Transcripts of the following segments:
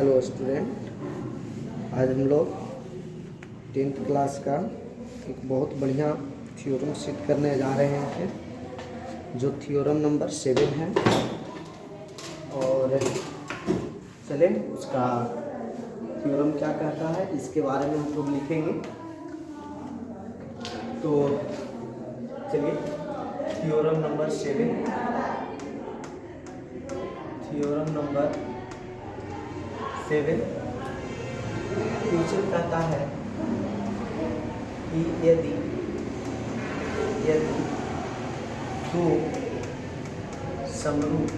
Hello student, आज हम लोग 10th क्लास का एक बहुत बढ़िया थ्योरम सिद्ध करने जा रहे हैं जो थ्योरम नंबर 7 है। और चलें उसका थ्योरम क्या कहता है इसके बारे में हम लोग लिखेंगे। तो चलिए theorem number 7, theorem number 7 future कहता है कि यदि दो समरूप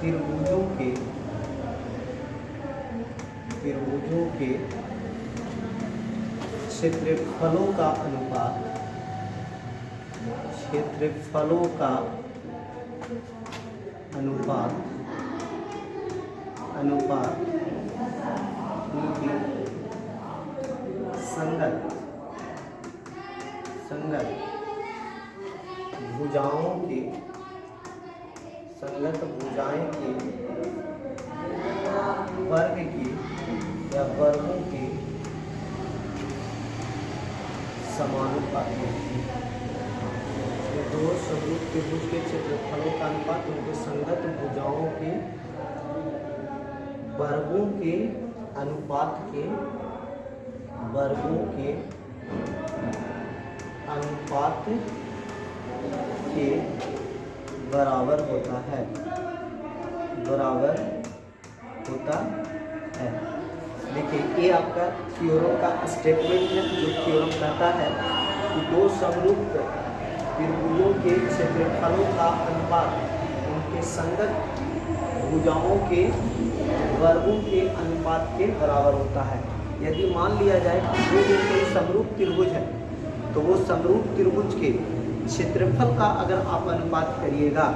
त्रिभुजों के क्षेत्रफलों का अनुपात उनकी संगत भुजाएं के वर्गों के समानुपाती होती है। दो समरूप त्रिभुज के क्षेत्रफलों का अनुपात उनके संगत भुजाओं के वर्गों के अनुपात के बराबर होता है। देखिए ये आपका थ्योरम का स्टेटमेंट है जो थ्योरम कहता है कि दो समरूप त्रिभुजों के क्षेत्रफलों का अनुपात उनके संगत भुजाओं के वर्गों के अनुपात के बराबर होता है। यदि मान लिया जाए कि दो कोई समरूप त्रिभुज है तो वो समरूप त्रिभुज के क्षेत्रफल का अगर आप अनुपात करिएगा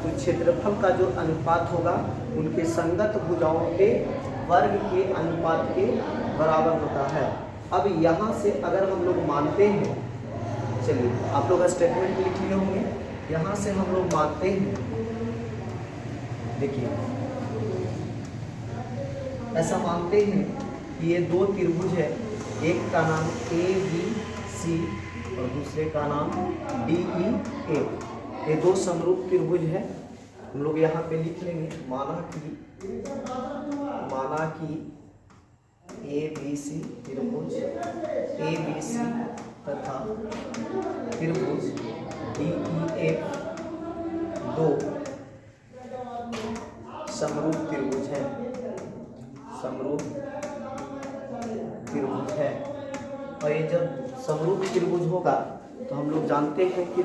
तो क्षेत्रफल का जो अनुपात होगा उनके संगत भुजाओं के वर्ग के अनुपात के बराबर होता है। अब यहाँ से अगर हम लोग मानते हैं, चलिए आप लोग स्टेटमेंट लिख लिए होंगे, यहाँ से हम लोग मानते हैं, देखिए ऐसा मानते हैं कि ये दो त्रिभुज है, एक का नाम ABC और दूसरे का नाम DEF। ये दो समरूप त्रिभुज है। हम लोग यहाँ पे लिख लेंगे माना कि ABC त्रिभुज ABC तथा त्रिभुज DEF दो समरूप त्रिभुज है। और ये जब समरूप त्रिभुज होगा तो हम लोग जानते हैं कि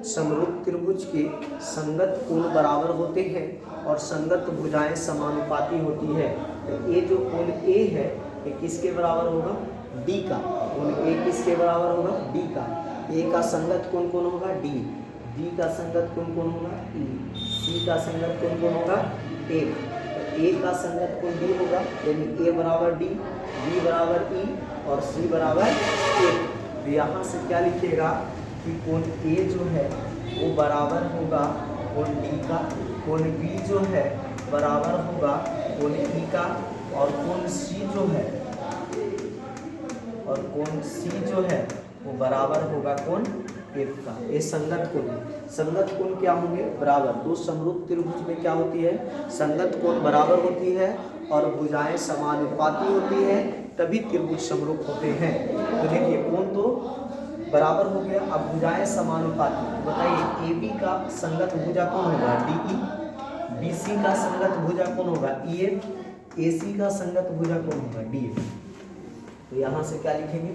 समरूप त्रिभुज के संगत कोण बराबर होते हैं और संगत भुजाएं समानुपाती होती है। तो ये जो कोण A है ये किसके बराबर होगा? D का। कोण A किसके बराबर होगा? D का। A का संगत कोण कौन होगा? D। B का संगत कोण कौन होगा? E। C का संगत कोण कौन होगा? A। A का संगत कोण D होगा, यानी A बराबर D, B बराबर E और C बराबर A। तो यहाँ से क्या लिखिएगा कि कोण A जो है वो बराबर होगा कोण D का, कोण B जो है बराबर होगा कोण E का और कोण C जो है वो बराबर होगा कोण F का। ये संगत कोण है। संगत कोण क्या होंगे? बराबर। दो समरूप त्रिभुज में क्या होती है? संगत कोण बराबर होती है और भुजाएं समानुपाती होती है, तभी त्रिभुज समरूप होते हैं। तो देखिए कोण तो बराबर हो गया, अब भुजाएं समानुपाती। बताइए AB का संगत भुजा कौन होगा? DE। BC का संगत भुजा कौन होगा? EF। AC का संगत भुजा कौन होगा? DF। तो यहाँ से क्या लिखेंगे?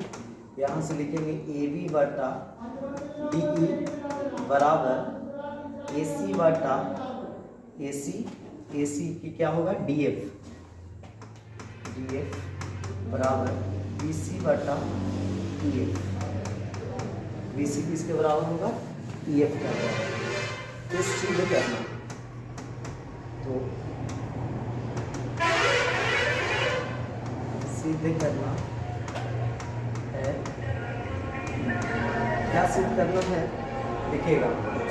यहाँ से लिखेंगे AB बटा DE बराबर AC बटा AC की क्या होगा? DF बराबर BC बटा EF। BC किसके बराबर होगा? EF का बराबर। तो सीधे करना तो सीधे करना है क्या सिद्ध करना है, देखिएगा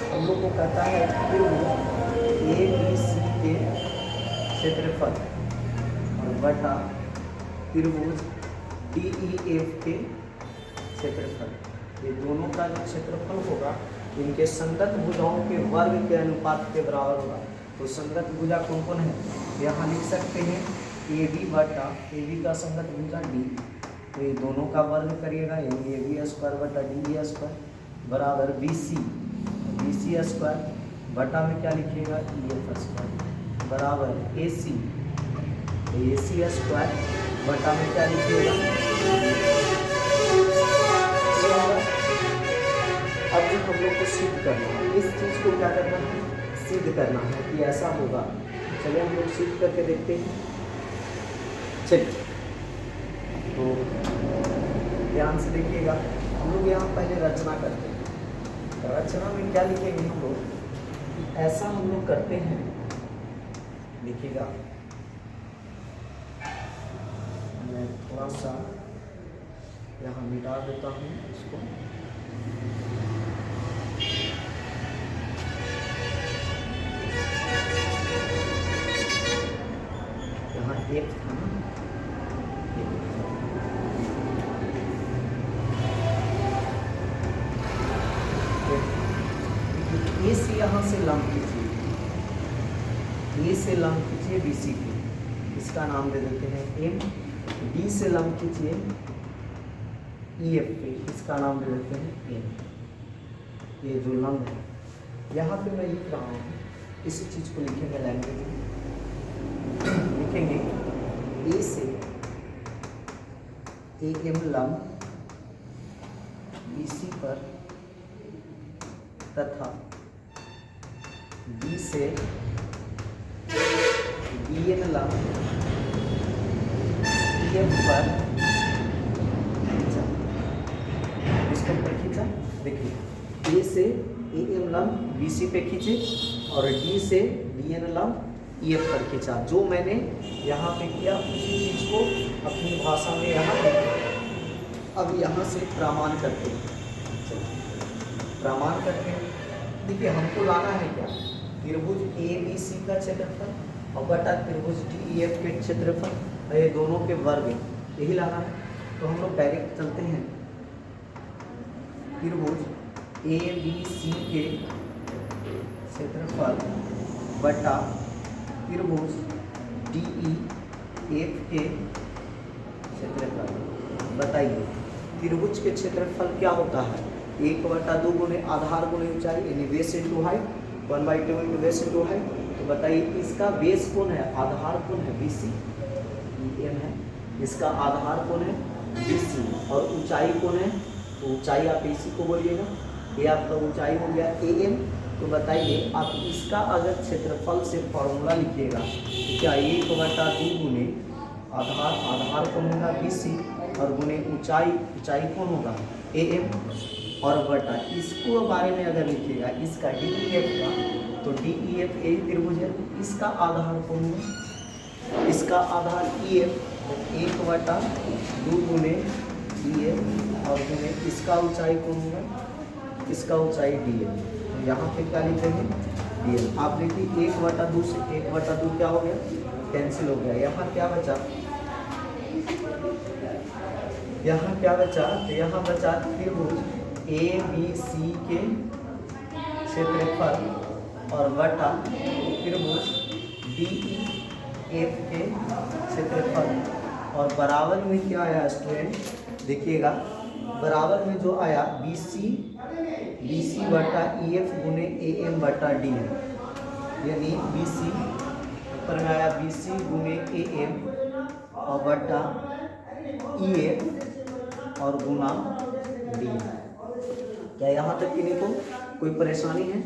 हम लोग को कहता है त्रिभुज ए बी सी के क्षेत्रफल और बटा त्रिभुज डी ई एफ के क्षेत्रफल, ये दोनों का जो क्षेत्रफल होगा इनके संगत भुजाओं के वर्ग के अनुपात के बराबर होगा। तो संगत भुजा कौन कौन है, यहाँ लिख सकते हैं ए बी बटा ए बी का संगत भुजा डी, तो ये दोनों का वर्ग करिएगा यानी ए बी स्क्वायर बटा डी ए स्क्वायर बराबर बी सी स्क्वायर बटा में क्या लिखिएगा ई एफ स्क्वायर बराबर ए सी स्क्वायर बटा में क्या लिखिएगा। अब जो हम लोग को सिद्ध करना है, इस चीज़ को क्या करना है, सिद्ध करना है कि ऐसा होगा। चलिए हम लोग सिद्ध करके देखते हैं। चलिए तो ध्यान से देखिएगा, हम लोग यहाँ पहले रचना करते हैं। रचना में क्या लिखेंगे हम लोग, ऐसा हम लोग करते हैं, देखिएगा मैं थोड़ा सा यहाँ मिटा देता हूँ इसको। यहाँ एक था ना, ए से यहाँ से लंब कीजिए, ए से लंब कीजिए बी सी पे, इसका नाम दे देते हैं एम। डी से लंब कीजिए ई एफ पे, इसका नाम दे देते हैं एम। ये जो लंब है यहाँ पे मैं लिख रहा हूँ, इसी चीज़ को लिखेंगे लैंग्वेज में, लिखेंगे ए से ए एम लंब बी सी पर तथा बी से बी एन लंब ई एफ पर खींचा, इसको ऊपर खींचा। देखिए ए से ए एम लंब बी सी पे खींचे और डी से डी एन लंब ई एफ पर खींचा। जो मैंने यहाँ पे किया उसी चीज़ को अपनी भाषा में यहाँ लिखा। अब यहाँ से प्रमाण करते हैं, प्रमाण करते हैं। देखिए हमको लाना है क्या, त्रिभुज ए बी सी का क्षेत्रफल और बटा त्रिभुज डी ई एफ के क्षेत्रफल, ये दोनों के वर्ग, यही लाना है। तो हम लोग डायरेक्ट चलते हैं, त्रिभुज ए बी सी के क्षेत्रफल बटा त्रिभुज डी ई एफ के क्षेत्रफल। बताइए त्रिभुज के क्षेत्रफल क्या होता है, 1/2 गुणे आधार गुणे ऊंचाई यानी base into height, 1/2 into base into height. तो बताइए इसका बेस कौन है, आधार कौन है, बी सी एम है, इसका आधार कौन है बी सी, और ऊंचाई कौन है, तो ऊंचाई आप इसी को बोलिएगा, ये आपका ऊंचाई हो गया ए एम। तो बताइए आप इसका अगर क्षेत्रफल से फॉर्मूला लिखिएगा तो क्या 1/2 गुणे आधार कौन होगा बी सी और गुणे ऊंचाई कौन होगा ए एम, और बटा इसको बारे में अगर लिखिएगा इसका डी ई एफ का, तो डी ई एफ यही त्रिभुज है, इसका आधार कौन है, इसका आधार ई एफ, 1/2 गुणे ई एफ और गुणे इसका ऊंचाई कौन होगा, इसका ऊंचाई डी एम। तो यहाँ पे क्या लिखेंगे डी एम। आप देखिए 1/2 से 1/2 क्या हो गया, कैंसिल हो गया। यहाँ क्या बचा, यहाँ क्या बचा, तो यहाँ बचा त्रिभुज ए बी सी के क्षेत्रफल और बटा त्रिभुज डी ई एफ के क्षेत्रफल, और बराबर में क्या आया स्टूडेंट, देखिएगा बराबर में जो आया बी सी बटा ई एफ गुने ए एम बटा डी एम, यानी बी सी ऊपर में आया बी सी गुने ए एम और बटा ई एफ और गुना डी। क्या यहाँ तक कि नहीं तो कोई परेशानी है,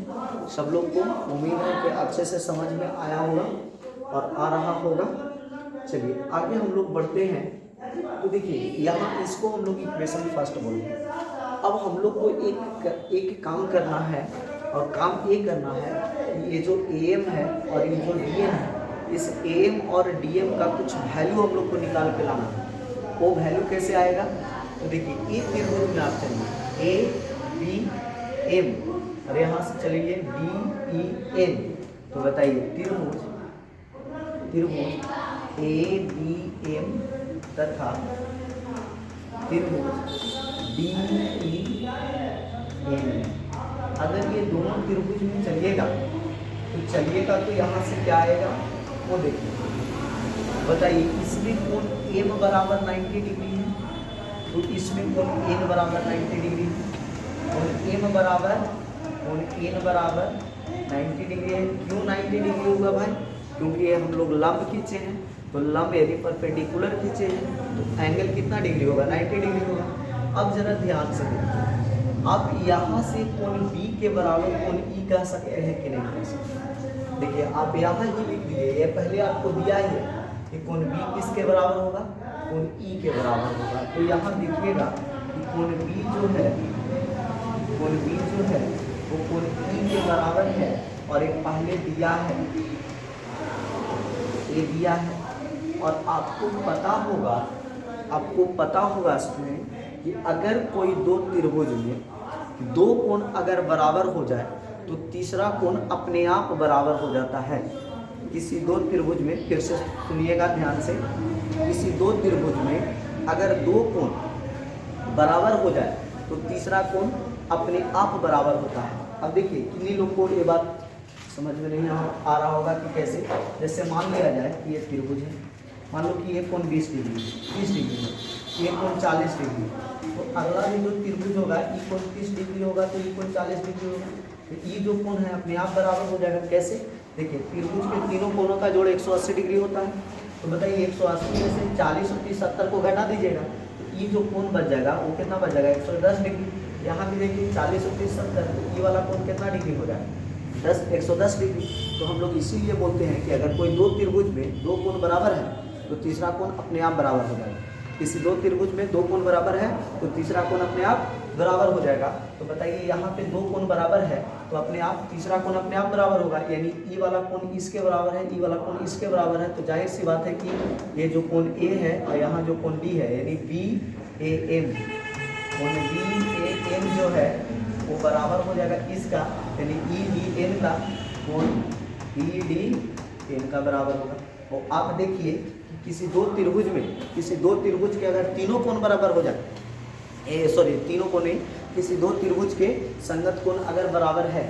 सब लोग को उम्मीद है कि अच्छे से समझ में आया होगा और आ रहा होगा। चलिए आगे हम लोग बढ़ते हैं। तो देखिए यहाँ इसको हम लोग इक्वेशन फर्स्ट बोलेंगे। अब हम लोग को एक काम करना है, और काम ये करना है कि ये जो ए एम है और ये जो डी एम है, इस ए एम और डी एम का कुछ वैल्यू हम लोग को निकाल के लाना है। वो वैल्यू कैसे आएगा, तो देखिए एक त्रिभुज में आप चलिए ए बी एम, और यहाँ से चलेंगे डी ई एन। तो बताइए त्रिभुज ए बी एम तथा त्रिभुज डी ई एन, अगर ये दोनों त्रिभुज में चलिएगा तो यहाँ से क्या आएगा वो देखिए। बताइए इसमें कोण एम बराबर 90 डिग्री है, तो इसमें कोण एन बराबर 90 डिग्री है, और एम बराबर कोण एन बराबर 90 डिग्री है। क्यों 90 डिग्री होगा भाई? क्योंकि ये हम लोग लंब खींचे हैं, तो लंब यदि परपेंडिकुलर खींचे हैं तो एंगल कितना डिग्री होगा? 90 डिग्री होगा। अब जरा ध्यान से देखिए, आप यहाँ से कोण बी के बराबर कोण ई कह सकते हैं कि नहीं कह सकते? देखिए आप यहाँ ही लिख दीजिए, ये पहले आपको दिया ही है कि कोण बी किसके बराबर होगा? कोण ई के बराबर होगा। तो यहाँ देखिएगा कि कोण बी जो है वो कोण ई के बराबर है, और एक पहले दिया है, ये दिया है। और आपको पता होगा इसमें कि अगर कोई दो त्रिभुज में दो कोण अगर बराबर हो जाए तो तीसरा कोण अपने आप बराबर हो जाता है। किसी दो त्रिभुज में, फिर से सुनिएगा ध्यान से, किसी दो त्रिभुज में अगर दो कोण बराबर हो जाए तो तीसरा कोण अपने आप बराबर होता है। अब देखिए किन्हीं लोग को ये बात समझ में नहीं आ रहा होगा कि कैसे। जैसे मान लिया जाए कि ये त्रिभुज है, मान लो कि ये कोण 20 डिग्री 30 डिग्री है, ये कोण 40 डिग्री, तो अगला भी जो त्रिभुज होगा ये कोण 30 डिग्री होगा, तो ये कोण 40 डिग्री होगा। तो ये जो कोण है अपने आप बराबर हो जाएगा। कैसे? देखिए त्रिभुज के तीनों कोणों का जोड़ 180 डिग्री होता है, तो बताइए 180 में से 40 और 30 70 को घटा दीजिएगा, तो ये जो कोण बच जाएगा वो कितना बच जाएगा? 110 डिग्री। यहाँ भी देखिए 40 और 30 70, तो ये वाला कोण कितना डिग्री हो जाएगा? 110 डिग्री। तो हम लोग इसीलिए बोलते हैं कि अगर कोई दो त्रिभुज में दो कोण बराबर है तो तीसरा कोण अपने आप बराबर हो जाएगा। किसी दो त्रिभुज में दो कोण बराबर है तो तीसरा कोण अपने आप बराबर हो जाएगा। तो बताइए यहाँ पे दो कोण बराबर है तो अपने आप तीसरा कोण अपने आप बराबर होगा, यानी ई वाला कोण इसके बराबर है, ई वाला कोण इसके बराबर है। तो जाहिर सी बात है कि ये जो कोण ए है और यहाँ जो कोण डी है, यानी बी ए एम, कोण बी ए एम जो है वो बराबर हो जाएगा इसका, यानी ई डी एन का कोण ई डी एन का बराबर होगा। और आप देखिए किसी दो त्रिभुज के अगर तीनों कोण बराबर हो जाए, तीनों कोण नहीं, किसी दो त्रिभुज के संगत कोण अगर बराबर है,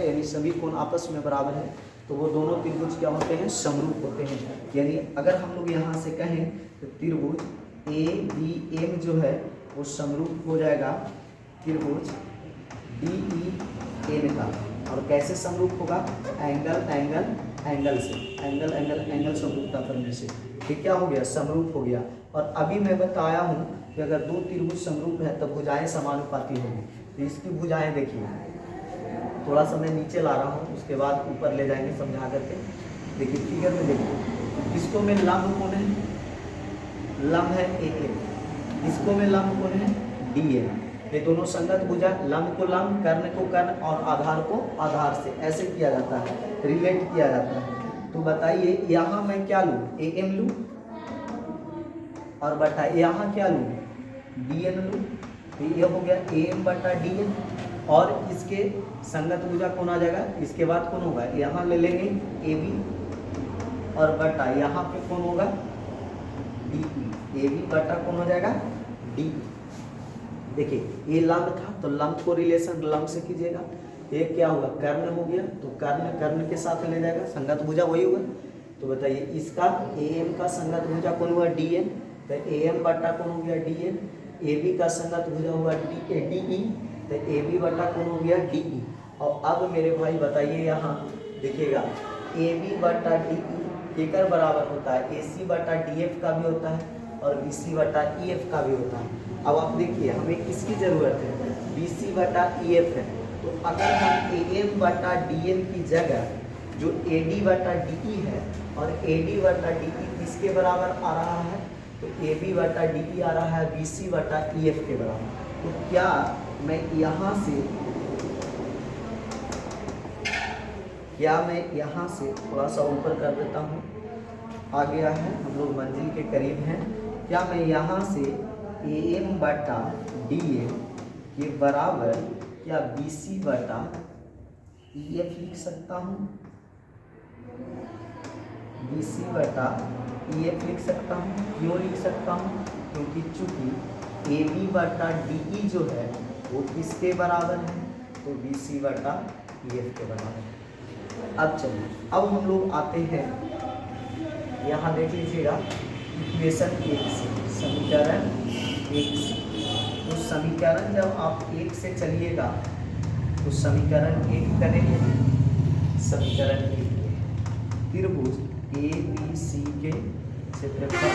यानी सभी कोण आपस में बराबर है, तो वो दोनों त्रिभुज क्या होते हैं? समरूप होते हैं। यानी अगर हम लोग यहाँ से कहें तो त्रिभुज ए बी एम जो है वो समरूप हो जाएगा त्रिभुज डी ई एन का। और कैसे समरूप होगा? एंगल से, एंगल समरूपता करने से। ठीक क्या हो गया? समरूप हो गया। और अभी मैं बताया हूँ कि अगर दो त्रिभुज समरूप है तब भुजाएं समानुपाती होगी। तो इसकी भुजाएं देखिए, थोड़ा सा मैं नीचे ला रहा हूँ, उसके बाद ऊपर ले जाएंगे समझा करके। देखिए फिगर में देखिए, इसको में लंब कोण है, लंब है ए एम, इसको में लंब कोण है डी एम। ये दोनों संगत भुजा, लंब को लंब, कर्ण को कर्ण और आधार को आधार से ऐसे किया जाता है, रिलेट किया जाता है। तो बताइए यहाँ मैं क्या लूँ? ए एम लूँ, और बटा यहाँ क्या लूँ? डी एन लूँ। तो ये हो गया ए एम बटा डी एन, और इसके संगत भुजा कौन आ जाएगा? इसके बाद कौन होगा? यहाँ ले लेंगे ए बी, और बटा यहाँ पे कौन होगा? D E. ए बी बटा कौन हो जाएगा? डी। देखिए ये लंब था तो लंब को रिलेशन लंब से कीजिएगा। ये क्या हुआ? कर्ण हो गया, तो कर्ण के साथ ले जाएगा, संगत भुजा वही हुआ। तो बताइए इसका ए एम का संगत भुजा कौन हुआ? D N. तो ए एम बटा कौन हो गया? D N. ए बी का संगत भुजा हुआ डी ई, तो ए बी बटा कौन हो गया? D E. और अब मेरे भाई बताइए यहाँ देखिएगा, ए बी बटा डी ई केकर बराबर होता है? ए सी बटा डी एफ का भी होता है और बी सी बटा ई एफ का भी होता है। अब आप देखिए हमें किसकी ज़रूरत है? बी सी बटा ई एफ है। तो अगर हम ए एम बटा डी एन की जगह जो ए डी बटा डी ई है और ए डी बटा डी ई किसके बराबर आ रहा है? तो ए बी बटा डी ई आ रहा है बी सी बटा ई एफ के बराबर। तो क्या मैं यहाँ से थोड़ा सा ऊपर कर देता हूँ, आ गया है, हम लोग मंजिल के करीब हैं। क्या मैं यहाँ से ए एम बटा डी एम के बराबर क्या BC बटा EF लिख सकता हूँ? BC बटा EF लिख सकता हूँ। क्यों लिख सकता हूँ? क्योंकि चूंकि AB बटा DE जो है वो किसके बराबर है? तो BC बटा EF के बराबर है। अब चलिए, अब हम लोग आते हैं, यहाँ देख लीजिएगा इक्वेशन 1 से, समीकरण 1 से। तो समीकरण जब आप 1 से चलिएगा तो समीकरण 1 करेंगे, समीकरण 1 त्रिभुज ABC के क्षेत्रफल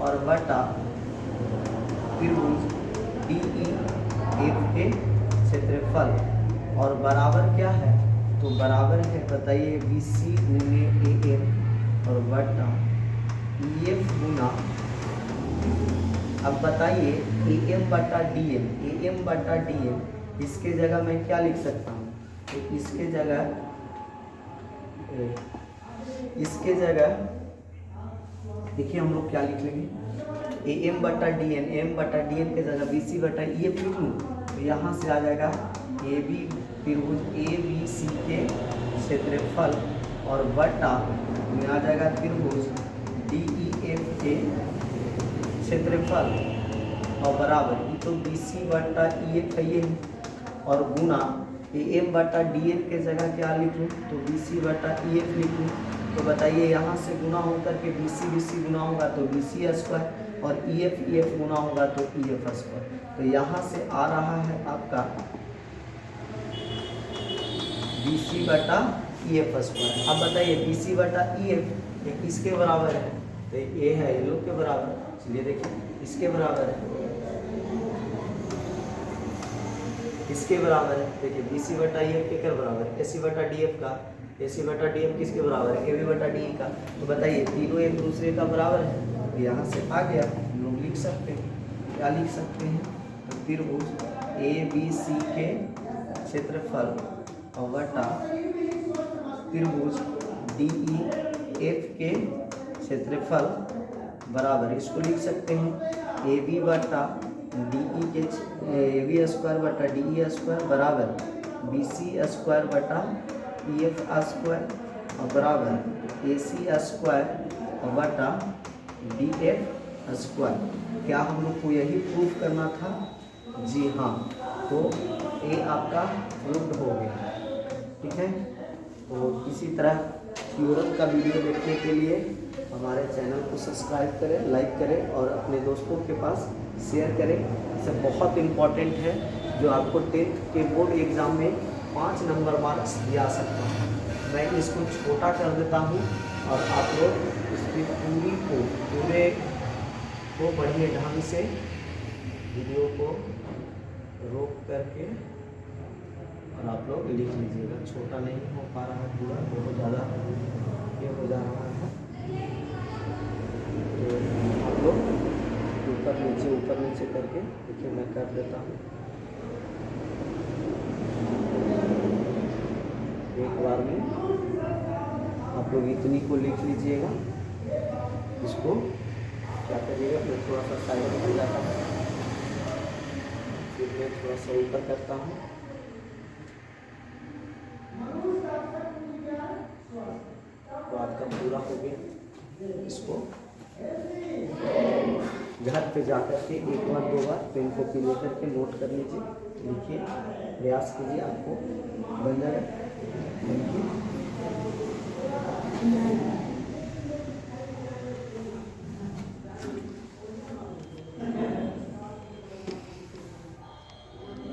और बटा त्रिभुज DEF के क्षेत्रफल और बराबर क्या है? तो बराबर है, बताइए, BC गुने AM और बटा EF गुना, अब बताइए AM बटा DM, इसके जगह मैं क्या लिख सकता हूँ? तो इसके जगह देखिए हम लोग क्या लिख लेंगे, AM बटा DN के जगह BC बटा EF लिख लूँ तो यहाँ से आ जाएगा AB त्रिभुज ABC के क्षेत्रफल और बटा में आ जाएगा त्रिभुज DEF के क्षेत्रफल और बराबर, ये तो BC बटा EF है ये, और गुना AM बटा DN के जगह क्या लिख लूँ? तो BC बटा EF लिख लूँ। तो बताइए यहाँ से गुना होकर के BC गुना होगा तो BC स्क्वायर और EF गुना होगा तो EF स्क्वायर। तो यहाँ से आ रहा है आपका BC बटा EF स्क्वायर। अब बताइए BC बटा EF ये किसके बराबर है? तो ये है ये लोग के बराबर। चलिए देखिए इसके बराबर है, इसके बराबर है। देखिए BC बटा EF के क्या बराबर है? AC बटा DF का, AC बटा DF किसके बराबर है? AB बटा DE का। तो बताइए तीनों एक दूसरे का बराबर है, तो यहाँ से आ गया, हम लोग लिख सकते हैं, क्या लिख सकते हैं? तो त्रिभुज ABC के क्षेत्रफल और बटा त्रिभुज DEF के क्षेत्रफल बराबर, इसको लिख सकते हैं AB बटा DE के AB स्क्वायर बटा DE स्क्वायर बराबर BC स्क्वायर बटा EF स्क्वायर और बराबर AC स्क्वायर बटा DF स्क्वायर। क्या हम लोग को यही प्रूफ करना था? जी हाँ, तो ये आपका प्रूफ हो गया। ठीक है, तो इसी तरह थ्योरम का वीडियो देखने के लिए हमारे चैनल को सब्सक्राइब करें, लाइक करें और अपने दोस्तों के पास शेयर करें। इसे बहुत इम्पॉर्टेंट है, जो आपको 10th के बोर्ड एग्ज़ाम में 5 नंबर मार्क्स दिया सकता है। मैं इसको छोटा कर देता हूँ और आप लोग इसकी पूरे को बढ़िया ढंग से वीडियो को रोक करके और आप लोग लिख लीजिएगा। छोटा नहीं हो पा रहा है पूरा, बहुत ज़्यादा ये हो जा रहा है, तो आप लोग ऊपर नीचे करके देखिए, मैं कर देता हूँ। एक बार में आप लोग इतनी को लिख लीजिएगा, इसको क्या करिएगा, मैं थोड़ा सा साइड में जाता हूँ, फिर मैं थोड़ा सा ऊपर करता हूँ। तो आपका पूरा हो गया। इसको घर पे जा कर के एक बार दो बार पेन कॉपी लेकर के नोट कर लीजिए, लिखिए, प्रयास कीजिए, आपको बन जाएगा।